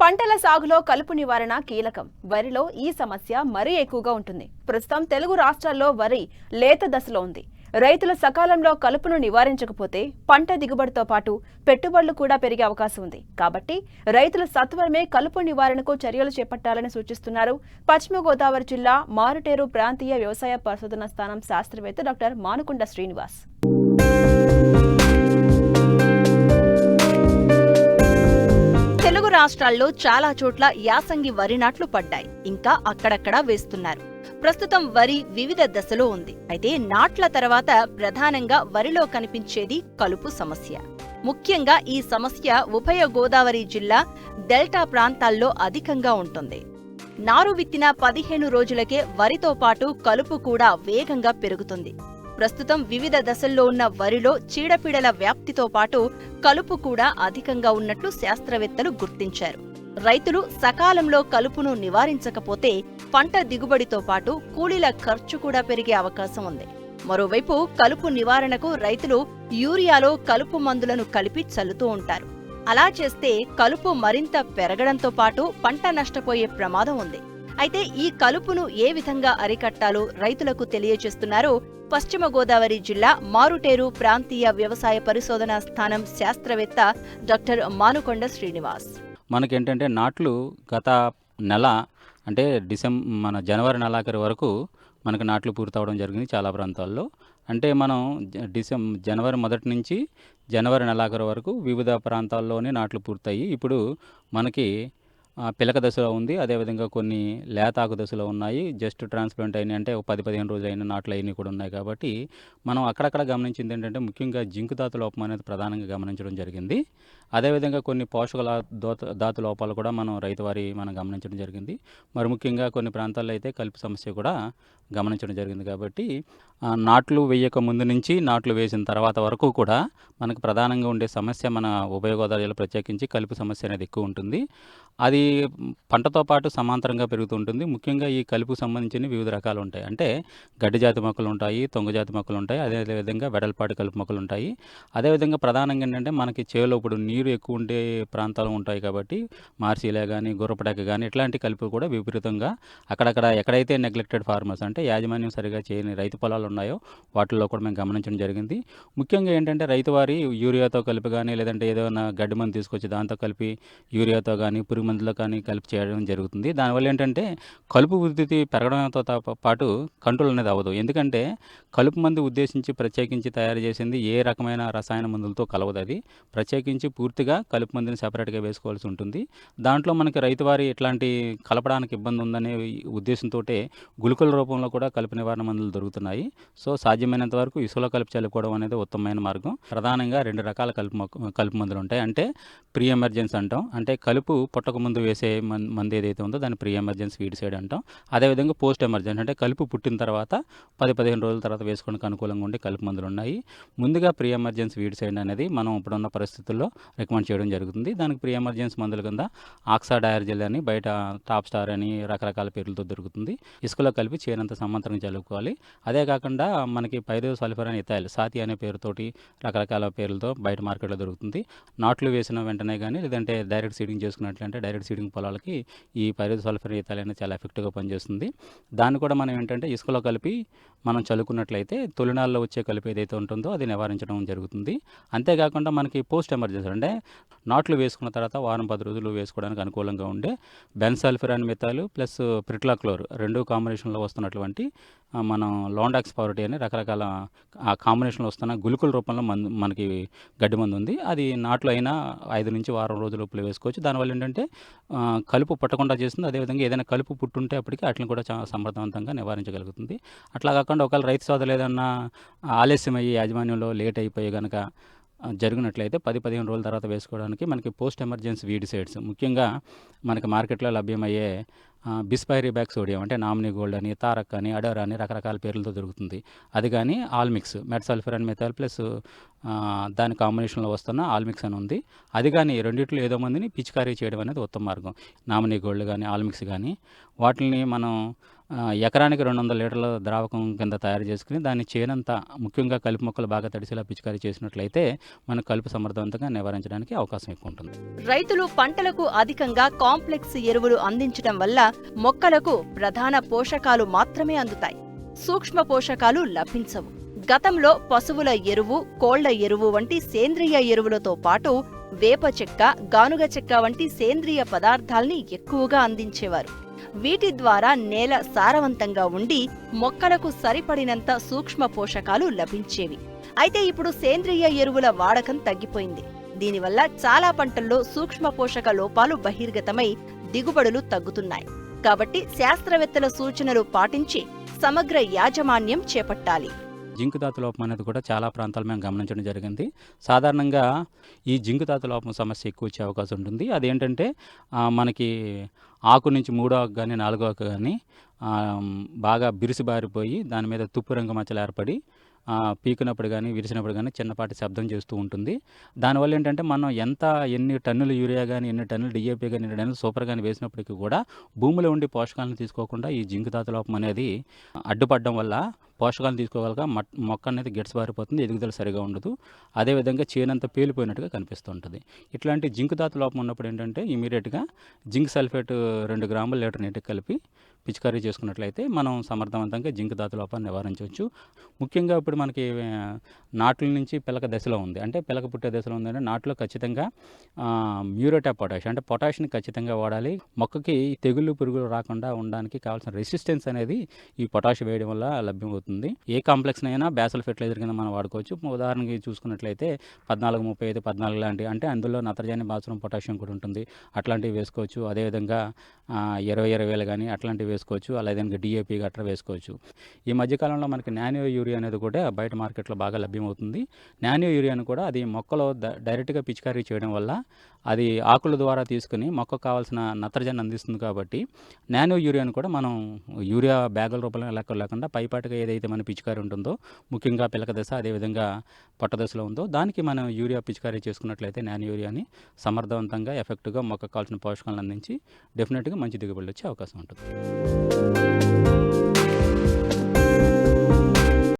పంటల సాగులో కలుపు నివారణ కీలకం. వరిలో ఈ సమస్య మరీ ఎక్కువగా ఉంటుంది. ప్రస్తుతం తెలుగు రాష్ట్రాల్లో వరి లేత దశలో ఉంది. రైతులు సకాలంలో కలుపును నివారించకపోతే పంట దిగుబడితో పాటు పెట్టుబడులు కూడా పెరిగే అవకాశం ఉంది. కాబట్టి రైతులు సత్వరమే కలుపు నివారణకు చర్యలు చేపట్టాలని సూచిస్తున్నారు పశ్చిమ గోదావరి జిల్లా మారుటేరు ప్రాంతీయ వ్యవసాయ పరిశోధన స్థానం శాస్త్రవేత్త డాక్టర్ మానుకొండ శ్రీనివాస్. తెలుగు రాష్ట్రాల్లో చాలా చోట్ల యాసంగి వరి నాట్లు పడ్డాయి. ఇంకా అక్కడక్కడా వేస్తున్నారు. ప్రస్తుతం వరి వివిధ దశలో ఉంది. అయితే నాట్ల తర్వాత ప్రధానంగా వరిలో కనిపించేది కలుపు సమస్య. ముఖ్యంగా ఈ సమస్య ఉభయ గోదావరి జిల్లా డెల్టా ప్రాంతాల్లో అధికంగా ఉంటుంది. నారు విత్తిన 15 రోజులకే వరితో పాటు కలుపు కూడా వేగంగా పెరుగుతుంది. ప్రస్తుతం వివిధ దశల్లో ఉన్న వరిలో చీడపీడల వ్యాప్తితో పాటు కలుపు కూడా అధికంగా ఉన్నట్లు శాస్త్రవేత్తలు గుర్తించారు. రైతులు సకాలంలో కలుపును నివారించకపోతే పంట దిగుబడితో పాటు కూలీల ఖర్చు కూడా పెరిగే అవకాశం ఉంది. మరోవైపు కలుపు నివారణకు రైతులు యూరియాలో కలుపు మందులను కలిపి చల్లుతూ ఉంటారు. అలా చేస్తే కలుపు మరింత పెరగడంతో పాటు పంట నష్టపోయే ప్రమాదం ఉంది. అయితే ఈ కలుపును ఏ విధంగా అరికట్టాలో రైతులకు తెలియజేస్తున్నారు పశ్చిమ గోదావరి జిల్లా మారుటేరు ప్రాంతీయ వ్యవసాయ పరిశోధనా స్థానం శాస్త్రవేత్త డాక్టర్ మానుకొండ శ్రీనివాస్. మనకేంటంటే నాట్లు గత నెల అంటే జనవరి నెలాఖరు వరకు మనకు నాట్లు పూర్తవడం జరిగింది చాలా ప్రాంతాల్లో. అంటే మనం జనవరి మొదటి నుంచి జనవరి నెలాఖరు వరకు వివిధ ప్రాంతాల్లోనే నాట్లు పూర్తయి ఇప్పుడు మనకి పిలక దశలో ఉంది. అదేవిధంగా కొన్ని లేతాకు దశలో ఉన్నాయి. జస్ట్ ట్రాన్స్ప్లాంట్ అయినాయి అంటే 10-15 రోజులు అయిన నాట్లు అయినవి కూడా ఉన్నాయి. కాబట్టి మనం అక్కడక్కడ గమనించింది ఏంటంటే ముఖ్యంగా జింకు ధాతు లోపం అనేది ప్రధానంగా గమనించడం జరిగింది. అదేవిధంగా కొన్ని పోషక ధాతు లోపాలు కూడా మనం గమనించడం జరిగింది. మరి ముఖ్యంగా కొన్ని ప్రాంతాల్లో అయితే కలుపు సమస్య కూడా గమనించడం జరిగింది. కాబట్టి నాట్లు వేయక ముందు నుంచి నాట్లు వేసిన తర్వాత వరకు కూడా మనకు ప్రధానంగా ఉండే సమస్య మన ఉభయ గోదావరి జిల్లా ప్రత్యేకించి కలుపు సమస్య అనేది ఎక్కువ ఉంటుంది. అది పంటతో పాటు సమాంతరంగా పెరుగుతూ ఉంటుంది. ముఖ్యంగా ఈ కలుపుకు సంబంధించిన వివిధ రకాలు ఉంటాయి. అంటే గడ్డి జాతి మొక్కలు ఉంటాయి, తొంగ జాతి మొక్కలు ఉంటాయి, అదేవిధంగా వెడల్పాటి కలుపు మొక్కలు ఉంటాయి. అదేవిధంగా ప్రధానంగా ఏంటంటే మనకి చేలో ఇప్పుడు నీరు ఎక్కువ ఉండే ప్రాంతాలు ఉంటాయి. కాబట్టి మార్సీలే కానీ గుర్రపడక కానీ ఇట్లాంటి కలుపు కూడా విపరీతంగా అక్కడక్కడ ఎక్కడైతే నెగ్లెక్టెడ్ ఫార్మర్స్ అంటే యాజమాన్యం సరిగా చేయని రైతు పొలాలు ఉన్నాయో వాటిల్లో కూడా మేము గమనించడం జరిగింది. ముఖ్యంగా ఏంటంటే రైతు వారి యూరియాతో కలిపి కానీ లేదంటే ఏదైనా గడ్డి మందు తీసుకొచ్చి దాంతో కలిపి యూరియాతో కానీ పురుగు మందులో కానీ కలిపి చేయడం జరుగుతుంది. దానివల్ల ఏంటంటే కలుపు ఉధృతి పెరగడంతో పాటు కంట్రోల్ అనేది అవ్వదు. ఎందుకంటే కలుపు మందు ఉద్దేశించి ప్రత్యేకించి తయారు చేసింది ఏ రకమైన రసాయన మందులతో కలవదు. అది ప్రత్యేకించి పూర్తిగా కలుపు మందుని సెపరేట్గా వేసుకోవాల్సి ఉంటుంది. దాంట్లో మనకి రైతువారి ఇట్లాంటి కలపడానికి ఇబ్బంది ఉందనే ఉద్దేశంతో గుళికల రూపంలో కూడా కలుపు నివారణ మందులు దొరుకుతున్నాయి. సో సాధ్యమైనంత వరకు ఇసుకలో కలిపి చల్లుకోవడం అనేది ఉత్తమమైన మార్గం. ప్రధానంగా 2 రకాల కలుపు మందులు ఉంటాయి. అంటే ప్రీ ఎమర్జెన్స్ అంటాం. అంటే కలుపు పుట్టక ముందు వేసే మందు ఏదైతే ఉందో దాన్ని ప్రీ ఎమర్జెన్స్ వీడిసైడ్ అంటాం. అదేవిధంగా పోస్ట్ ఎమర్జెన్స్ అంటే కలుపు పుట్టిన తర్వాత 10-15 రోజుల తర్వాత వేసుకోవడానికి అనుకూలంగా ఉండే కలుపు మందులు ఉన్నాయి. ముందుగా ప్రీ ఎమర్జెన్స్ వీడిసైడ్ అనేది మనం ఇప్పుడున్న పరిస్థితుల్లో రికమెండ్ చేయడం జరుగుతుంది. దానికి ప్రీ ఎమర్జెన్స్ మందుల కింద ఆక్సా డయార్జెల్ అని బయట టాప్ స్టార్ అని రకరకాల పేర్లతో దొరుకుతుంది. ఇసుకలో కలిపి చేనంత సమాంతరంగా చల్లుకోవాలి. అదే కాకుండా మనకి పైరోసల్ఫర్ అని ఇథైల్ సాతి అనే పేరుతోటి రకరకాల పేర్లతో బయట మార్కెట్లో దొరుకుతుంది. నాట్లు వేసిన వెంటనే కానీ లేదంటే డైరెక్ట్ సీడింగ్ చేసుకున్నట్లంటే డైరెక్ట్ సీడింగ్ పొలాలకి ఈ పైరోసల్ఫర్ ఇథైల్ అనేది చాలా ఎఫెక్టివ్గా పనిచేస్తుంది. దాన్ని కూడా మనం ఏంటంటే ఇసుకలో కలిపి మనం చల్లుకున్నట్లయితే తొలినాల్లో వచ్చే కలుపు ఏదైతే ఉంటుందో అది నివారించడం జరుగుతుంది. అంతేకాకుండా మనకి పోస్ట్ ఎమర్జెన్సీ అంటే నాట్లు వేసుకున్న తర్వాత వారం 10 రోజులు వేసుకోవడానికి అనుకూలంగా ఉండే బెన్సల్ఫిరాన్ మిథాయిల్ ప్లస్ ప్రిట్లాక్లోర్ 2 కాంబినేషన్లో వస్తున్నటువంటి మనం లాండాక్స్ పవర్టీ అని రకరకాల ఆ కాంబినేషన్లో వస్తున్న గుళికల రూపంలో మనకి గడ్డి మందు ఉంది. అది నాట్లు అయినా 5 నుంచి వారం రోజుల లోపల వేసుకోవచ్చు. దానివల్ల ఏంటంటే కలుపు పుట్టకుండా చేస్తుంది. అదేవిధంగా ఏదైనా కలుపు పుట్టుంటే అప్పటికి వాటిని కూడా చాలా సమర్థవంతంగా నివారించగలుగుతుంది. అట్లా కాకుండా ఒకవేళ రైతు సోదరులు ఏదన్నా ఆలస్యమయ్యి యాజమాన్యంలో లేట్ అయిపోయి కనుక జరిగినట్లయితే 10-15 రోజుల తర్వాత వేసుకోవడానికి మనకి పోస్ట్ ఎమర్జెన్సీ వీడిసైడ్స్ ముఖ్యంగా మనకి మార్కెట్లో లభ్యమయ్యే బిస్పైరిబ్యాక్ సోడియం అంటే నామినీ గోల్డ్ అని తారక్ అని అడర్ అని రకరకాల పేర్లతో దొరుకుతుంది. అది కానీ ఆల్మిక్స్ మెట్సల్ఫిరాన్ మిథైల్ ప్లస్ దాని కాంబినేషన్లో వస్తున్న ఆల్మిక్స్ అని ఉంది. అది కానీ రెండిట్లో ఏదో మందిని పిచికారీ చేయడం అనేది ఉత్తమ మార్గం. నామినీ గోల్డ్ కానీ ఆల్మిక్స్ కానీ వాటిని మనం ఎకరానికి 200 లీటర్ల ద్రావకం కింద తయారు చేసుకొని దాన్ని చేనంతా ముఖ్యంగా కలుపు మొక్కలు బాగా తడిసేలా పిచికారీ చేసినట్లయితే మనం కలుపు సమర్థవంతంగా నివారించడానికి అవకాశం ఎక్కువ ఉంటుంది. రైతులు పంటలకు అధికంగా కాంప్లెక్స్ ఎరువులు అందించడం వల్ల మొక్కలకు ప్రధాన పోషకాలు మాత్రమే అందుతాయి, సూక్ష్మ పోషకాలు లభించవు. గతంలో పశువుల ఎరువు, కోళ్ల ఎరువు వంటి సేంద్రియ ఎరువులతో పాటు వేప చెక్క, గానుగ చెక్క వంటి సేంద్రియ పదార్థాల్ని ఎక్కువగా అందించేవారు. వీటి ద్వారా నేల సారవంతంగా ఉండి మొక్కలకు సరిపడినంత సూక్ష్మ పోషకాలు లభించేవి. అయితే ఇప్పుడు సేంద్రియ ఎరువుల వాడకం తగ్గిపోయింది. దీనివల్ల చాలా పంటల్లో సూక్ష్మ పోషక లోపాలు బహిర్గతమై దిగుబడులు తగ్గుతున్నాయి. కాబట్టి శాస్త్రవేత్తల సూచనలు పాటించి సమగ్ర యాజమాన్యం చేపట్టాలి. జింకు ధాతు లోపం అనేది కూడా చాలా ప్రాంతాలు మేము గమనించడం జరిగింది. సాధారణంగా ఈ జింకు ధాతు లోపం సమస్య ఎక్కువ వచ్చే అవకాశం ఉంటుంది. అదేంటంటే మనకి ఆకు నుంచి మూడో ఆకు కానీ నాలుగో ఆకు కానీ బాగా బిరుసుబారిపోయి దాని మీద తుప్పు రంగు మచ్చలు ఏర్పడి పీకినప్పుడు కానీ విరిసినప్పుడు కానీ చిన్నపాటి శబ్దం చేస్తూ ఉంటుంది. దానివల్ల ఏంటంటే మనం ఎన్ని టన్నుల యూరియా కానీ, ఎన్ని టన్నుల డిఏపీ కానీ, ఎన్ని టన్నుల సూపర్ కానీ వేసినప్పటికీ కూడా భూమిలో ఉండి పోషకాలను తీసుకోకుండా ఈ జింకు ధాతు లోపం అనేది అడ్డుపడడం వల్ల పోషకాలను తీసుకోగలగా మొక్క అనేది గిడసబారిపోతుంది, ఎదుగుదల సరిగా ఉండదు. అదేవిధంగా చేనంతా పేలిపోయినట్టుగా కనిపిస్తూ ఉంటుంది. ఇట్లాంటి జింకు ధాతు లోపం ఉన్నప్పుడు ఏంటంటే ఇమీడియట్గా జింక్ సల్ఫేట్ 2 గ్రాములు లీటర్ నీటికి కలిపి పిచికారీ చేసుకున్నట్లయితే మనం సమర్థవంతంగా జింక్ ధాతు లోపాన్ని నివారించవచ్చు. ముఖ్యంగా ఇప్పుడు మనకి నాట్ల నుంచి పిలక దశలో ఉంది, అంటే పిలక పుట్టే దశలో ఉందంటే నాట్లో ఖచ్చితంగా మ్యూరేట్ ఆఫ్ పొటాష్ అంటే పొటాష్ని ఖచ్చితంగా వాడాలి. మొక్కకి తెగుళ్ళు పురుగులు రాకుండా ఉండడానికి కావాల్సిన రెసిస్టెన్స్ అనేది ఈ పొటాష్ వేయడం వల్ల లభ్యమవుతుంది. ఏ కాంప్లెక్స్నైనా బేసల్ ఫెర్టిలైజర్ కింద మనం వాడుకోవచ్చు. ఉదాహరణకి చూసుకున్నట్లయితే 14-35, 14 లాంటివి, అంటే అందులో నత్రజని, భాస్వరం, పొటాషియం కూడా ఉంటుంది. అట్లాంటివి వేసుకోవచ్చు. అదేవిధంగా 20-20 కానీ అట్లాంటివి వేసుకోవచ్చు. అలాగే డిఏపీ గట్రా వేసుకోవచ్చు. ఈ మధ్యకాలంలో మనకి నానో యూరియా అనేది కూడా బయట మార్కెట్లో బాగా లభ్యమవుతుంది. నానో యూరియాను కూడా అది మొక్కలో డైరెక్ట్గా పిచికారీ చేయడం వల్ల అది ఆకుల ద్వారా తీసుకుని మొక్కకు కావాల్సిన నత్రజని అందిస్తుంది. కాబట్టి నానో యూరియాను కూడా మనం యూరియా బ్యాగుల రూపంలో లేకుండా పైపాటిగా ఏదైతే మన పిచికారీ ఉంటుందో, ముఖ్యంగా పిలక దశ అదేవిధంగా పొట్ట దశలో ఉందో దానికి మనం యూరియా పిచికారీ చేసుకున్నట్లయితే నానో యూరియాని సమర్థవంతంగా ఎఫెక్టివ్గా మొక్కకు కావాల్సిన పోషకాలను అందించి డెఫినెట్గా మంచి దిగుబడులు వచ్చే అవకాశం ఉంటుంది.